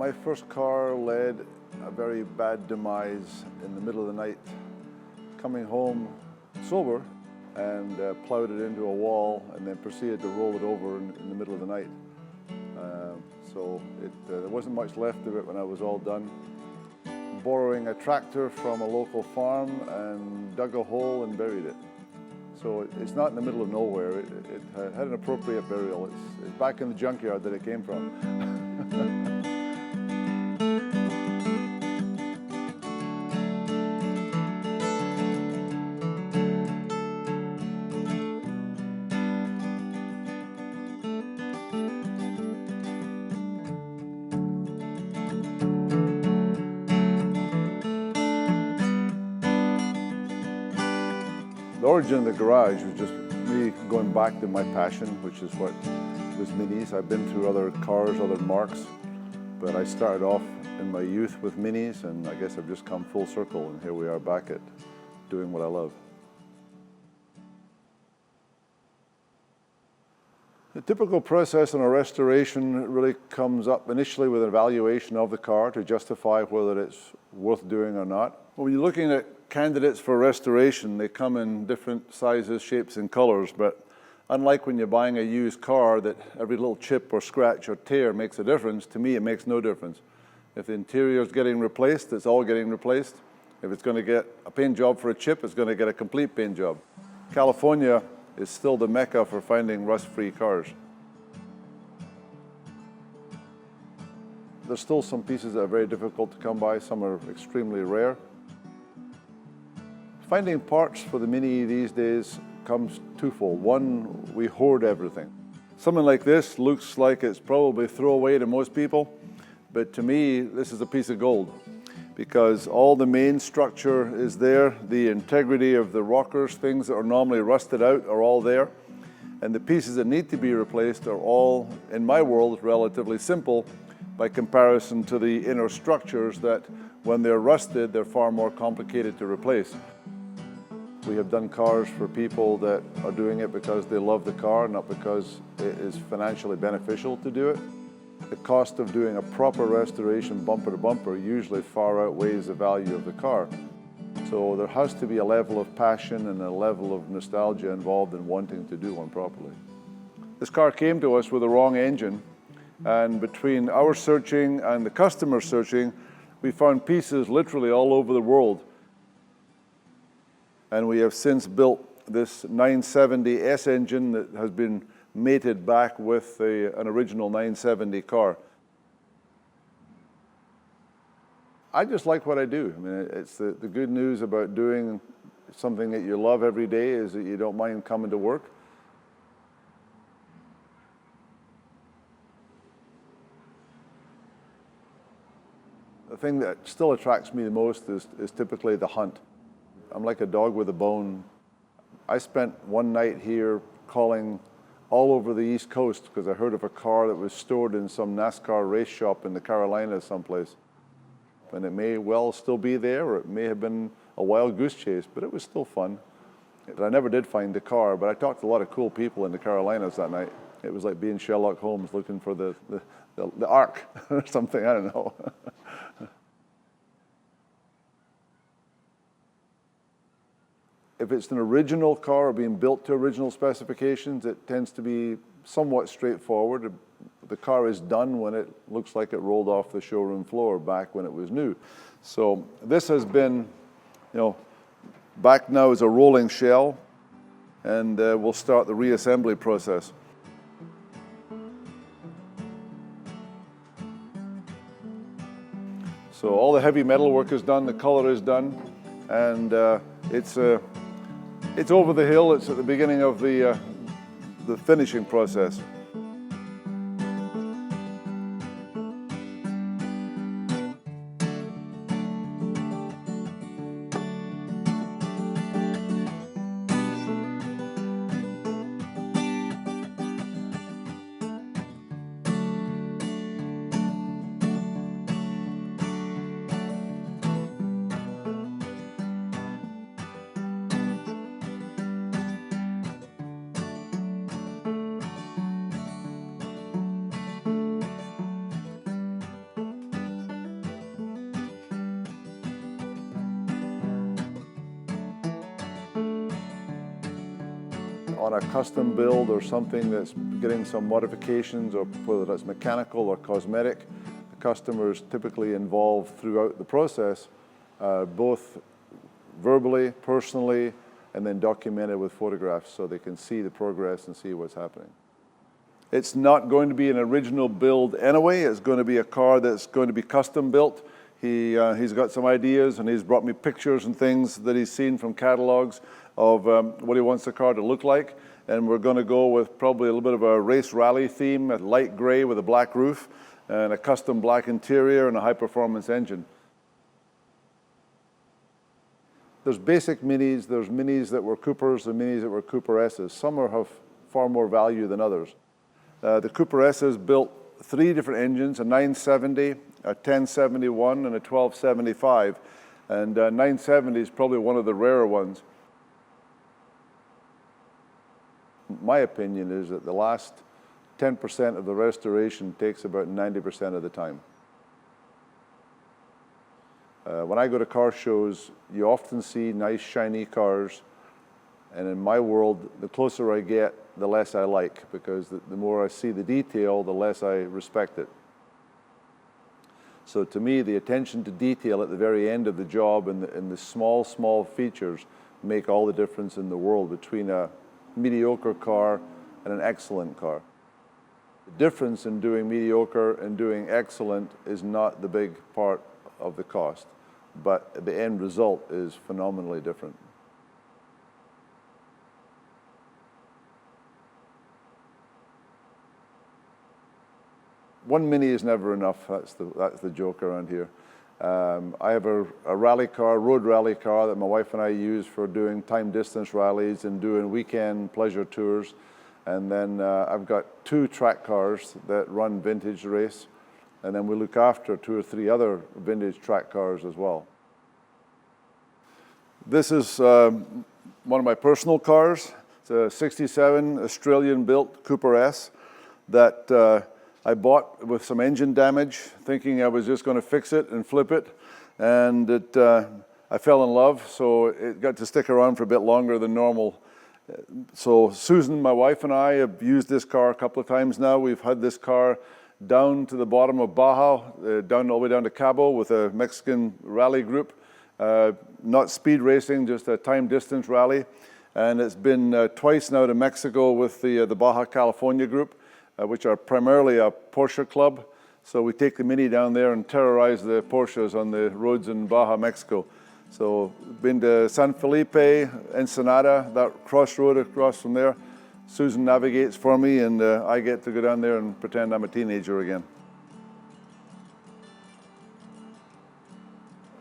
My first car led a very bad demise in the middle of the night. Coming home sober and plowed it into a wall and then proceeded to roll it over in the middle of the night. There wasn't much left of it when I was all done. Borrowing a tractor from a local farm and dug a hole and buried it. So it's not in the middle of nowhere. It had an appropriate burial. It's back in the junkyard that it came from. The origin of the garage was just me going back to my passion, which is what was Minis. I've been through other cars, other marques, but I started off in my youth with Minis, and I guess I've just come full circle, and here we are back at doing what I love. The typical process in a restoration really comes up initially with an evaluation of the car to justify whether it's worth doing or not. When you're looking at candidates for restoration, they come in different sizes, shapes, and colors, but unlike when you're buying a used car that every little chip or scratch or tear makes a difference, to me it makes no difference. If the interior is getting replaced, it's all getting replaced. If it's going to get a paint job for a chip, it's going to get a complete paint job. California is still the mecca for finding rust-free cars. There's still some pieces that are very difficult to come by, some are extremely rare. Finding parts for the Mini these days comes twofold. One, we hoard everything. Something like this looks like it's probably throwaway to most people, but to me, this is a piece of gold because all the main structure is there, the integrity of the rockers, things that are normally rusted out are all there, and the pieces that need to be replaced are all, in my world, relatively simple by comparison to the inner structures that, when they're rusted, they're far more complicated to replace. We have done cars for people that are doing it because they love the car, not because it is financially beneficial to do it. The cost of doing a proper restoration bumper to bumper usually far outweighs the value of the car. So there has to be a level of passion and a level of nostalgia involved in wanting to do one properly. This car came to us with the wrong engine, and between our searching and the customer searching, we found pieces literally all over the world. And we have since built this 970S engine that has been mated back with an original 970 car. I just like what I do. I mean, it's the good news about doing something that you love every day is that you don't mind coming to work. The thing that still attracts me the most is typically the hunt. I'm like a dog with a bone. I spent one night here calling all over the East Coast because I heard of a car that was stored in some NASCAR race shop in the Carolinas someplace. And it may well still be there, or it may have been a wild goose chase, but it was still fun. I never did find the car, but I talked to a lot of cool people in the Carolinas that night. It was like being Sherlock Holmes looking for the Ark or something, I don't know. If it's an original car or being built to original specifications, it tends to be somewhat straightforward. The car is done when it looks like it rolled off the showroom floor back when it was new. So this has been, back now as a rolling shell, and we'll start the reassembly process. So all the heavy metal work is done, the color is done, and it's over the hill. It's at the beginning of the finishing process. on a custom build or something that's getting some modifications, or whether that's mechanical or cosmetic, the customer is typically involved throughout the process, both verbally, personally, and then documented with photographs so they can see the progress and see what's happening. It's not going to be an original build anyway. It's going to be a car that's going to be custom built. He's got some ideas, and he's brought me pictures and things that he's seen from catalogs of what he wants the car to look like. And we're going to go with probably a little bit of a race rally theme, a light gray with a black roof, and a custom black interior and a high-performance engine. There's basic Minis, there's Minis that were Coopers and Minis that were Cooper S's. Some have far more value than others. The Cooper S's built 3 different engines, a 970, a 1071, and a 1275. And 970 is probably one of the rarer ones. My opinion is that the last 10% of the restoration takes about 90% of the time. When I go to car shows, you often see nice, shiny cars. And in my world, the closer I get, the less I like, because the more I see the detail, the less I respect it. So to me, the attention to detail at the very end of the job and the small, small features make all the difference in the world between a mediocre car and an excellent car. The difference in doing mediocre and doing excellent is not the big part of the cost, but the end result is phenomenally different. One Mini is never enough. That's the joke around here. I have a rally car, road rally car that my wife and I use for doing time distance rallies and doing weekend pleasure tours. And then I've got 2 track cars that run vintage race. And then we look after 2 or 3 other vintage track cars as well. This is one of my personal cars. It's a 67 Australian-built Cooper S that I bought with some engine damage, thinking I was just going to fix it and flip it. And I fell in love, so it got to stick around for a bit longer than normal. So Susan, my wife, and I have used this car a couple of times now. We've had this car down to the bottom of Baja, all the way down to Cabo with a Mexican rally group. Not speed racing, just a time distance rally. And it's been twice now to Mexico with the Baja California group, which are primarily a Porsche club. So we take the Mini down there and terrorize the Porsches on the roads in Baja, Mexico. So been to San Felipe, Ensenada, that crossroad across from there. Susan navigates for me, and I get to go down there and pretend I'm a teenager again.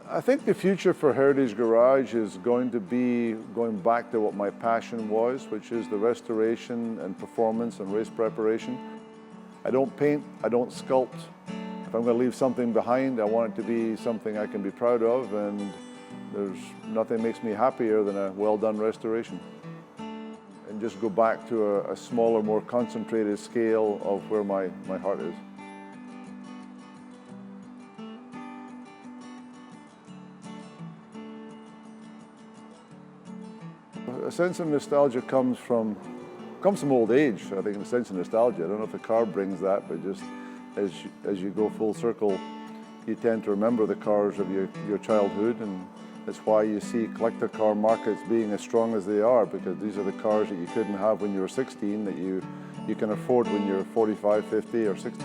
I think the future for Heritage Garage is going to be going back to what my passion was, which is the restoration and performance and race preparation. I don't paint, I don't sculpt. If I'm going to leave something behind, I want it to be something I can be proud of, and there's nothing makes me happier than a well-done restoration. And just go back to a smaller, more concentrated scale of where my heart is. A sense of nostalgia comes from old age. I think a sense of nostalgia. I don't know if the car brings that, but just as you go full circle, you tend to remember the cars of your childhood, and that's why you see collector car markets being as strong as they are, because these are the cars that you couldn't have when you were 16 that you can afford when you're 45, 50, or 60.